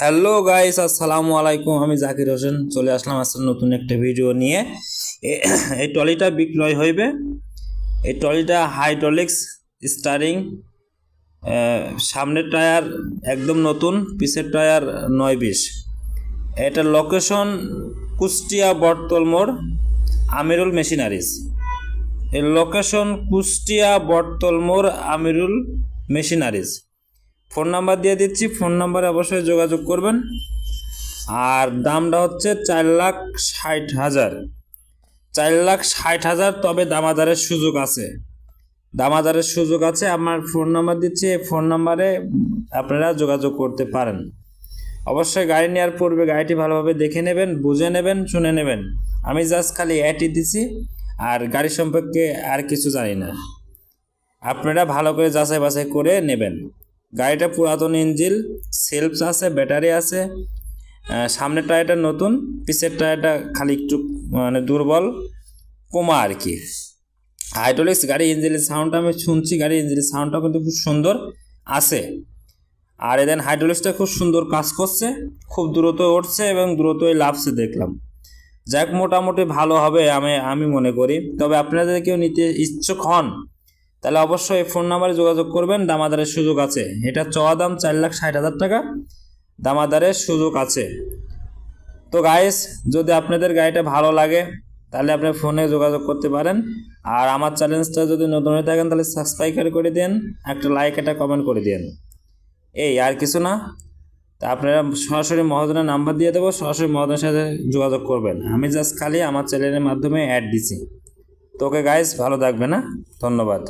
Hello guys, আসসালামু আলাইকুম। আমি জাকির হোসেন চলে আসলাম আজকে নতুন একটা ভিডিও নিয়ে। এই ট্রলিটা বিক্রয় হইবে। এই ট্রলিটা হাইড্রোলিক্স স্টারিং, সামনের টায়ার একদম নতুন, পিছের টায়ার 9-20। এটার লোকেশন কুষ্টিয়া বটতল মোড়, আমিরুল মেশিনারিজ। এর লোকেশন কুষ্টিয়া বটতল মোড়, আমিরুল মেশিনারিজ। ফোন নাম্বার দিয়ে দিচ্ছি, ফোন নাম্বারে অবশ্যই যোগাযোগ করবেন। আর দামটা হচ্ছে 4,60,000, 4,60,000। তবে দামাদারের সুযোগ আছে, দামাদারের সুযোগ আছে। আমার ফোন নাম্বার দিচ্ছি, এই ফোন নাম্বারে আপনারা যোগাযোগ করতে পারেন। অবশ্যই গাড়ি নেওয়ার পূর্বে গাড়িটি ভালোভাবে দেখে নেবেন, বুঝে নেবেন, শুনে নেবেন। আমি জাস্ট খালি অ্যাডটি দিছি, আর গাড়ি সম্পর্কে আর কিছু জানি না। আপনারা ভালো করে যাচাই বাছাই করে নেবেন। গাড়িটা পুরাতন ইঞ্জিন, সেলফ আছে, ব্যাটারি আছে। সামনের টায়ারটা নতুন, পিছের টায়ারটা খালি একটু দুর্বল, কমা আর কি। হাইড্রোলিক্স গাড়ি ইঞ্জিনের সাউন্ডটা আমি শুনছি, গাড়ি ইঞ্জিনের সাউন্ডটা কিন্তু খুব সুন্দর আছে। আর এদের হাইড্রোলিক্সটা খুব সুন্দর কাজ করছে, খুব দ্রুত উঠছে এবং দ্রুতই লাভছে দেখলাম। যাক, মোটামুটি ভালো হবে আমি মনে করি। তবে আপনারা যদি কেউ নিতে ইচ্ছুক হন তাহলে অবশ্যই ফোন নাম্বারে যোগাযোগ করবেন, দামাদারের সুযোগ আছে। এটা চাওয়া দাম 4,60,000 টাকা, দামাদারের সুযোগ আছে। তো গাইস, যদি আপনাদের গাড়িটা ভালো লাগে তাহলে আপনি ফোনে যোগাযোগ করতে পারেন। আর আমার চ্যানেলটা যদি নতুন হয়ে থাকেন তাহলে সাবস্ক্রাইব করে দেন, একটা লাইক, একটা কমেন্ট করে দেন। এই আর কিছু না। তা আপনারা সরাসরি মহাজনের নাম্বার দিয়ে দেবো, সরাসরি মহাজনের সাথে যোগাযোগ করবেন। আমি জাস্ট খালি আমার চ্যানেলের মাধ্যমে অ্যাড দিছি। তো ওকে গাইস, ভালো থাকবে না, ধন্যবাদ।